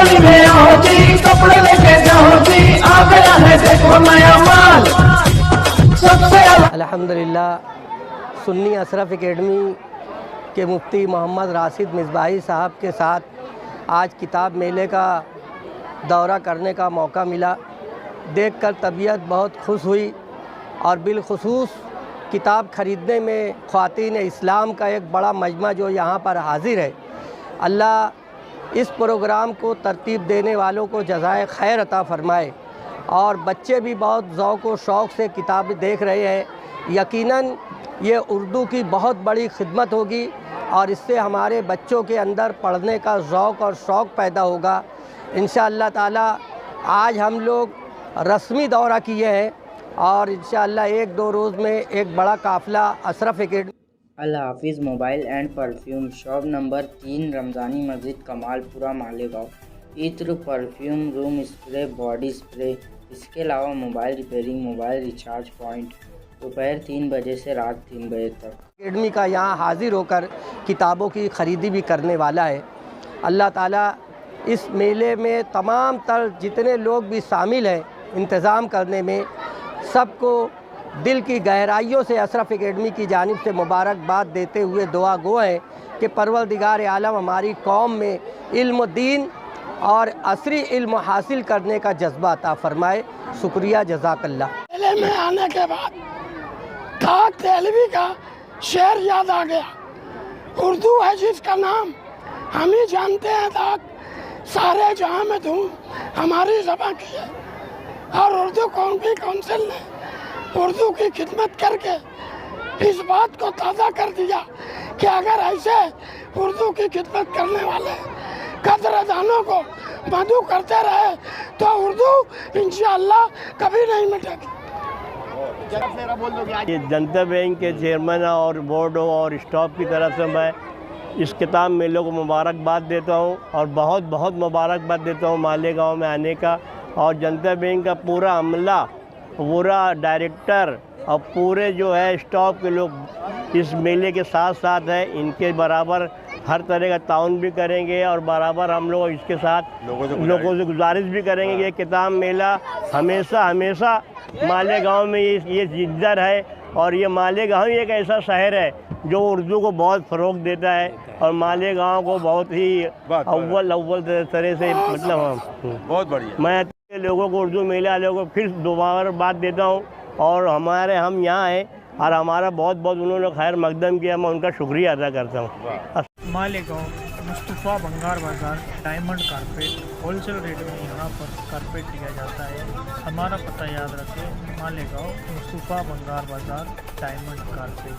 गली में आओ जी, कपड़े लेके जाओ जी, आ गया है देखो नया माल सबसे। अल्हम्दुलिल्लाह सुन्नी अशरफ एकेडमी के मुफ्ती मोहम्मद राशिद मिसबाही साहब के साथ आज किताब मेले का दौरा करने का मौका मिला। देखकर तबीयत बहुत खुश हुई और बिलखुसूस किताब ख़रीदने में ख़वातीन इस्लाम का एक बड़ा मजमा जो यहाँ पर हाज़िर है। अल्लाह इस प्रोग्राम को तरतीब देने वालों को जज़ाए खैर अता फ़रमाए और बच्चे भी बहुत ज़ौक़ व शौक़ से किताब देख रहे हैं। यकीनन ये उर्दू की बहुत बड़ी खिदमत होगी और इससे हमारे बच्चों के अंदर पढ़ने का ज़ौक़ और शौक़ पैदा होगा इंशाअल्लाह ताला। आज हम लोग रस्मी दौरा किए हैं और इंशाअल्लाह 1-2 रोज़ में एक बड़ा काफ़िला अशरफ एकेडमी अल हाफिज़ mobile and perfume shop number 3 Ramzani मस्जिद कमालपुरा मालेगांव। इत्र, perfume, room spray, body spray, इसके अलावा mobile repairing, mobile recharge point दोपहर 3 बजे से रात 3 बजे तक। एकेडमी का यहाँ हाज़िर होकर किताबों की ख़रीदी भी करने वाला है। अल्लाह ताला इस मेले में तमाम तर जितने लोग भी शामिल हैं इंतज़ाम करने में, सबको दिल की गहराइयों से अशरफ एकेडमी की जानिब से मुबारकबाद देते हुए दुआ गो हैं कि परवरदिगार आलम हमारी कौम में इल्म दीन और असरी इल्म हासिल करने का जज्बा अता फ़रमाए। शुक्रिया, जज़ाकल्लाह। मेले में आने के बाद धाक तेलवी का शेर याद आ गया। उर्दू है जिसका नाम हम ही जानते हैं, धाक सारे जहां में धूम हमारी ज़बान की है। और उर्दू कौमी काउंसिल ने उर्दू की खिदमत करके इस बात को ताज़ा कर दिया कि अगर ऐसे उर्दू की खिदमत करने वाले कदरदानों को मदऊ करते रहे तो उर्दू इंशाअल्लाह कभी नहीं मिटेगी। ये जनता बैंक के चेयरमैन और बोर्ड और स्टाफ की तरफ से मैं इस किताब मेले को मुबारकबाद देता हूँ और बहुत बहुत मुबारकबाद देता हूँ मालेगांव में आने का। और जनता बैंक का पूरा अमला, पूरा डायरेक्टर और पूरे जो है स्टाफ के लोग इस मेले के साथ साथ है। इनके बराबर हर तरह का ताउन भी करेंगे और बराबर हम लोग इसके साथ लोगों से गुजारिश भी करेंगे कि ये किताब मेला हमेशा हमेशा मालेगांव में ये जिद्दर है। और ये मालेगांव ही एक ऐसा शहर है जो उर्दू को बहुत फ़रोग़ देता है और मालेगांव को बहुत ही अव्वल तरह से मतलब बहुत बढ़िया। मैं लोगों को उर्दू मेले वाले को फिर दोबारा बात देता हूँ और हम यहाँ हैं और हमारा बहुत बहुत उन्होंने खैर मकदम किया, मैं उनका शुक्रिया अदा करता हूँ। मालेगांव मुस्तफ़ा बंगार बाज़ार डायमंड कारपेट होलसेल रेट में यहाँ पर कारपेट दिया जाता है। हमारा पता याद रखें, मालेगांव मुस्तफ़ा बंगार बाज़ार डायमंड कारपेट।